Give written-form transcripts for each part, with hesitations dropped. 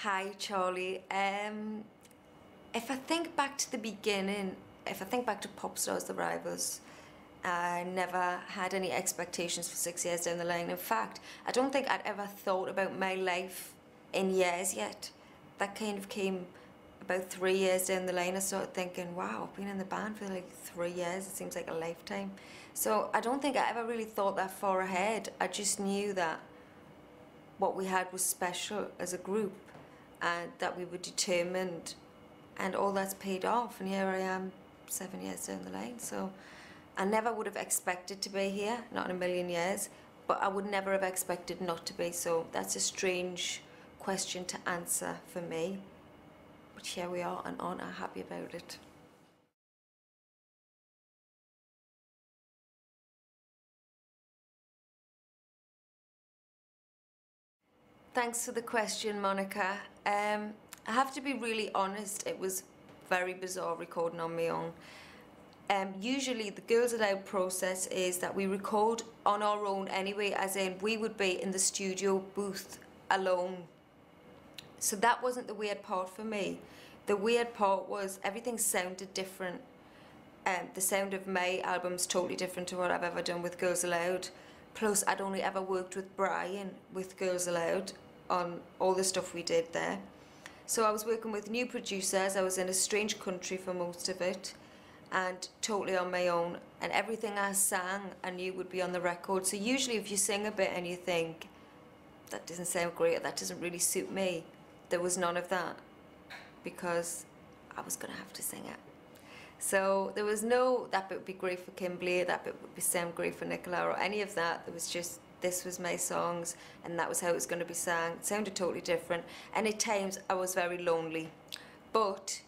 Hi, Charlie. If I think back to the beginning, if I think back to pop stars, the rivals, I never had any expectations for 6 years down the line. In fact, I don't think I'd ever thought about my life in years yet. That kind of came about 3 years down the line. I started thinking, wow, I've been in the band for like 3 years. It seems like a lifetime. So I don't think I ever really thought that far ahead. I just knew that what we had was special as a group and that we were determined, and all that's paid off, and here I am 7 years down the line. So I never would have expected to be here, not in a million years, but I would never have expected not to be. So that's a strange question to answer for me, but here we are, and I'm happy about it. Thanks for the question, Monica. I have to be really honest, it was very bizarre recording on my own. Usually the Girls Aloud process is that we record on our own anyway, as in we would be in the studio booth alone. So that wasn't the weird part for me. The weird part was everything sounded different. The sound of my album's totally different to what I've ever done with Girls Aloud. Plus, I'd only ever worked with Brian with Girls Aloud on all the stuff we did there. So I was working with new producers. I was in a strange country for most of it, and totally on my own. And everything I sang, I knew would be on the record. So usually if you sing a bit and you think, that doesn't sound great, that doesn't really suit me, there was none of that, because I was gonna have to sing it. So there was no, that bit would be great for Kimberly, that bit would be sound great for Nicola, or any of that. There was just, this was my songs, and that was how it was going to be sang. It sounded totally different, and at times I was very lonely. But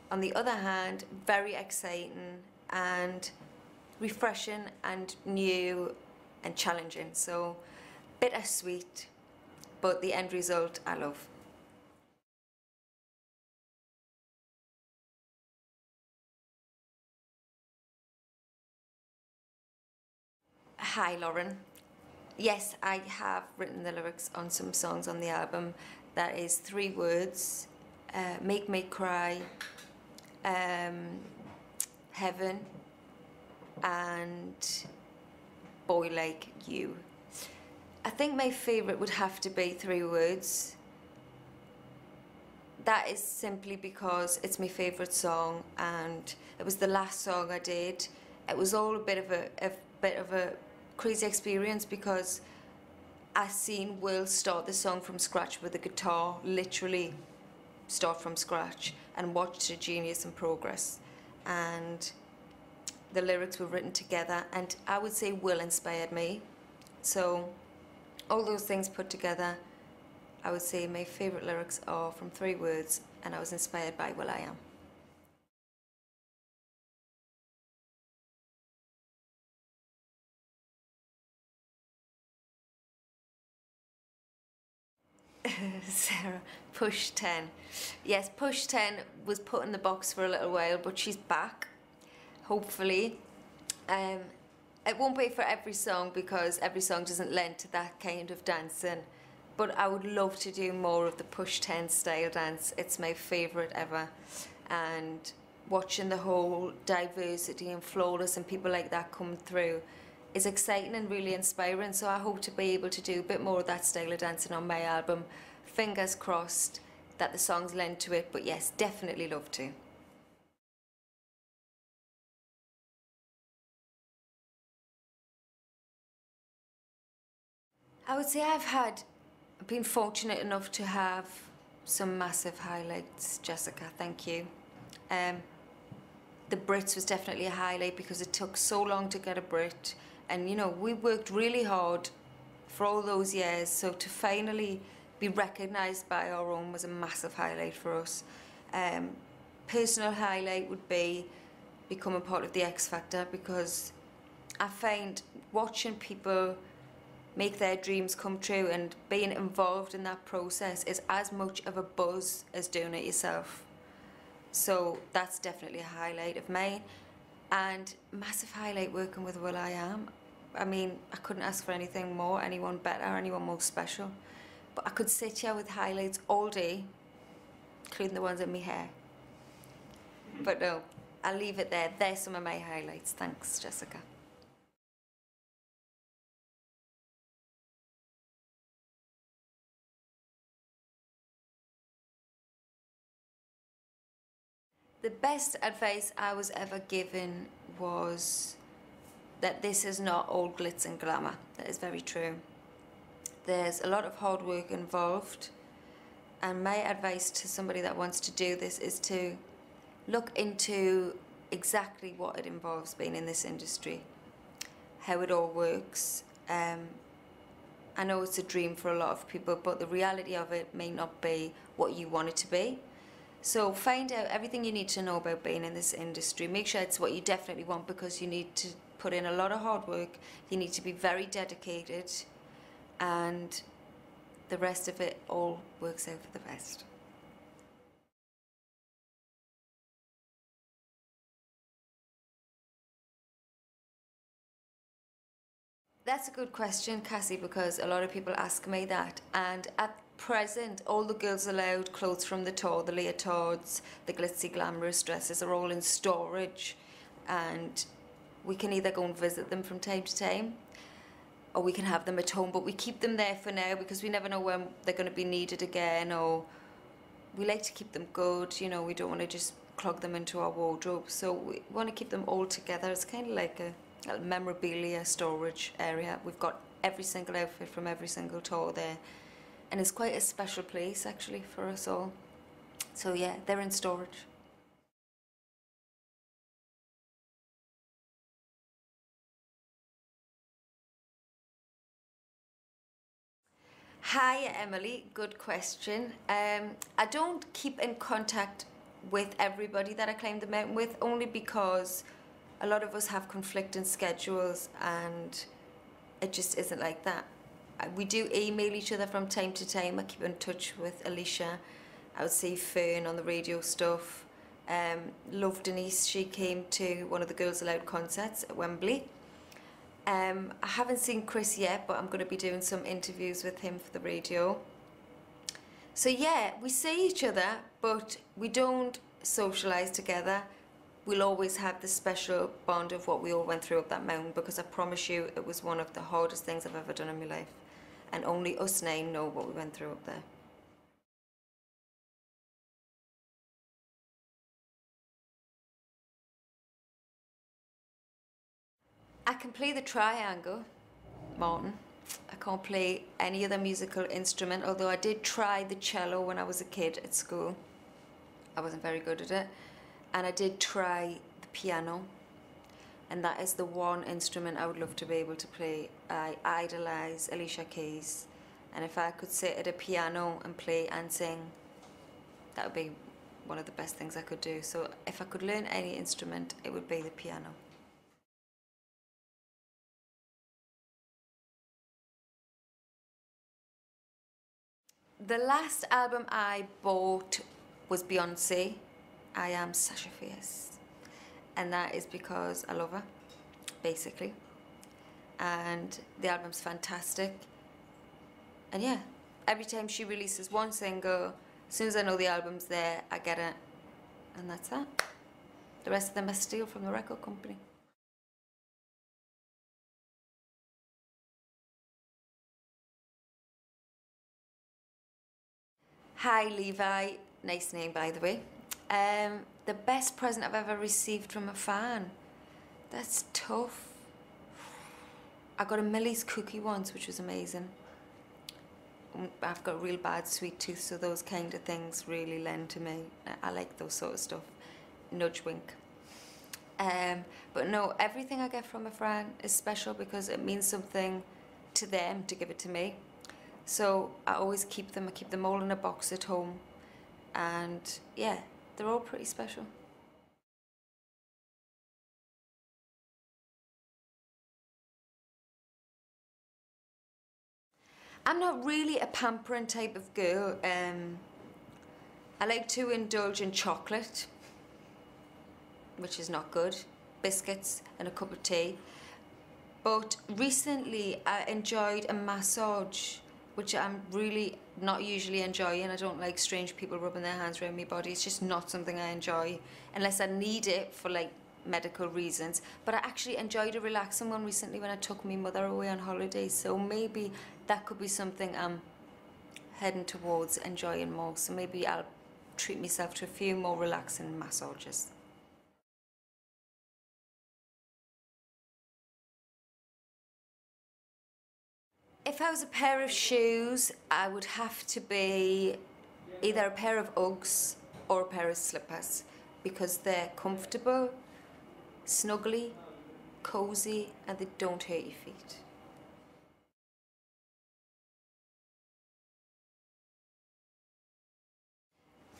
on the other hand, very exciting and refreshing and new and challenging. So bittersweet, but the end result I love. Hi, Lauren. Yes, I have written the lyrics on some songs on the album. That is 3 words: make me cry, heaven, and boy like you. I think my favourite would have to be 3 words. That is simply because it's my favourite song, and it was the last song I did. It was all a bit of a crazy experience, because I seen Will start the song from scratch with the guitar, literally start from scratch, and watched a genius in progress. And the lyrics were written together, and I would say Will inspired me. So all those things put together, I would say my favourite lyrics are from 3 words, and I was inspired by Will I Am. Sarah, push 10. Yes, push 10 was put in the box for a little while, but she's back, hopefully. It won't be for every song, because every song doesn't lend to that kind of dancing, but I would love to do more of the push 10 style dance. It's my favourite ever, and watching the whole diversity and flawless and people like that come through is exciting and really inspiring. So I hope to be able to do a bit more of that style of dancing on my album. Fingers crossed that the songs lend to it, but yes, definitely love to. I would say I've been fortunate enough to have some massive highlights, Jessica, thank you. The Brits was definitely a highlight, because it took so long to get a Brit, and you know, we worked really hard for all those years, so to finally be recognised by our own was a massive highlight for us. Personal highlight would be becoming part of the X Factor, because I find watching people make their dreams come true and being involved in that process is as much of a buzz as doing it yourself. So that's definitely a highlight of mine. And massive highlight working with Will I Am. I mean, I couldn't ask for anything more, anyone better, anyone more special. But I could sit here with highlights all day, including the ones in my hair. But no, I'll leave it there. There's some of my highlights. Thanks, Jessica. The best advice I was ever given was that this is not all glitz and glamour. That is very true. There's a lot of hard work involved, and my advice to somebody that wants to do this is to look into exactly what it involves being in this industry, how it all works. I know it's a dream for a lot of people, but the reality of it may not be what you want it to be. So find out everything you need to know about being in this industry. Make sure it's what you definitely want, because you need to put in a lot of hard work. You need to be very dedicated, and the rest of it all works out for the best. That's a good question, Cassie, because a lot of people ask me that. And at present, all the Girls Aloud clothes from the tour, the leotards, the glitzy glamorous dresses, are all in storage. And we can either go and visit them from time to time, or we can have them at home. But we keep them there for now because we never know when they're going to be needed again, or we like to keep them good. You know, we don't want to just clog them into our wardrobe. So we want to keep them all together. It's kind of like a memorabilia storage area. We've got every single outfit from every single tour there, and it's quite a special place actually for us all. So yeah, they're in storage. Hi Emily, good question. I don't keep in contact with everybody that I climb the mountain with, only because a lot of us have conflicting schedules and it just isn't like that. We do email each other from time to time. I keep in touch with Alicia. I would see Fern on the radio stuff. Love Denise, she came to one of the Girls Aloud concerts at Wembley. I haven't seen Chris yet, but I'm going to be doing some interviews with him for the radio. So yeah, we see each other, but we don't socialise together. We'll always have the special bond of what we all went through up that mountain, because I promise you it was one of the hardest things I've ever done in my life. And only us nine know what we went through up there. I can play the triangle, Martin. I can't play any other musical instrument, although I did try the cello when I was a kid at school. I wasn't very good at it. And I did try the piano, and that is the one instrument I would love to be able to play. I idolise Alicia Keys, and if I could sit at a piano and play and sing, that would be one of the best things I could do. So if I could learn any instrument, it would be the piano. The last album I bought was Beyonce, I Am Sasha Fierce. And that is because I love her, basically. And the album's fantastic. And yeah, every time she releases one single, as soon as I know the album's there, I get it. And that's that. The rest of them I steal from the record company. Hi Levi, nice name by the way. The best present I've ever received from a fan. That's tough. I got a Millie's cookie once, which was amazing. I've got a real bad sweet tooth, so those kind of things really lend to me. I like those sort of stuff. Nudge wink. But no, everything I get from a friend is special because it means something to them to give it to me. So I always keep them. I keep them all in a box at home. And yeah, they're all pretty special. I'm not really a pampering type of girl. I like to indulge in chocolate, which is not good, biscuits and a cup of tea. But recently I enjoyed a massage which I'm really not usually enjoying. I don't like strange people rubbing their hands around my body. It's just not something I enjoy unless I need it for like medical reasons. But I actually enjoyed a relaxing one recently when I took my mother away on holiday, so maybe that could be something I'm heading towards enjoying more. So maybe I'll treat myself to a few more relaxing massages. If I was a pair of shoes, I would have to be either a pair of Uggs or a pair of slippers, because they're comfortable, snuggly, cozy, and they don't hurt your feet.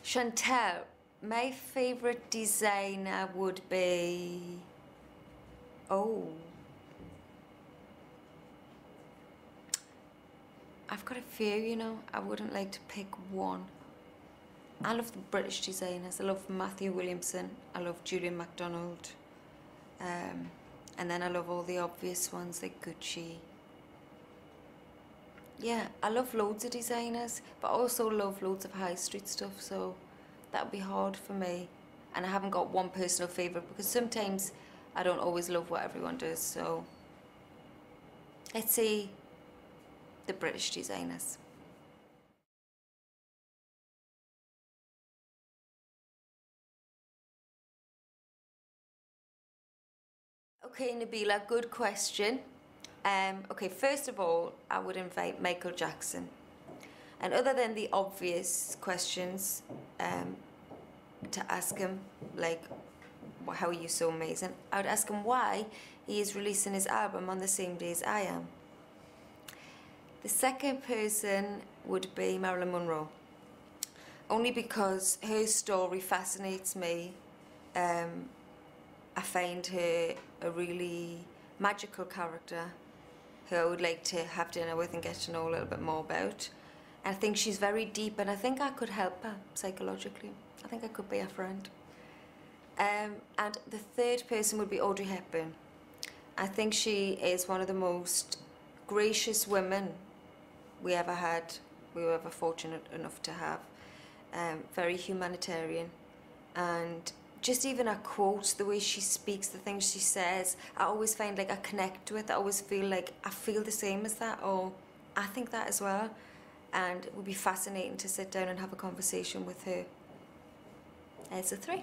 Chantel, my favourite designer would be... Oh. I've got a few, you know. I wouldn't like to pick one. I love the British designers. I love Matthew Williamson. I love Julian MacDonald. And then I love all the obvious ones like Gucci. Yeah, I love loads of designers, but I also love loads of high street stuff, so that would be hard for me. And I haven't got one personal favourite because sometimes I don't always love what everyone does, so let's see. The British designers. Okay, Nabila, good question. Okay, first of all, I would invite Michael Jackson. And other than the obvious questions to ask him, like, how are you so amazing? I would ask him why he is releasing his album on the same day as I am. The second person would be Marilyn Monroe, only because her story fascinates me. I find her a really magical character who I would like to have dinner with and get to know a little bit more about. I think she's very deep, and I think I could help her psychologically. I think I could be a friend. And the third person would be Audrey Hepburn. I think she is one of the most gracious women we ever had, we were ever fortunate enough to have. Very humanitarian, and just even her quotes, the way she speaks, the things she says, I always find like I connect with. I always feel like I feel the same as that, or I think that as well. And it would be fascinating to sit down and have a conversation with her. There's the three.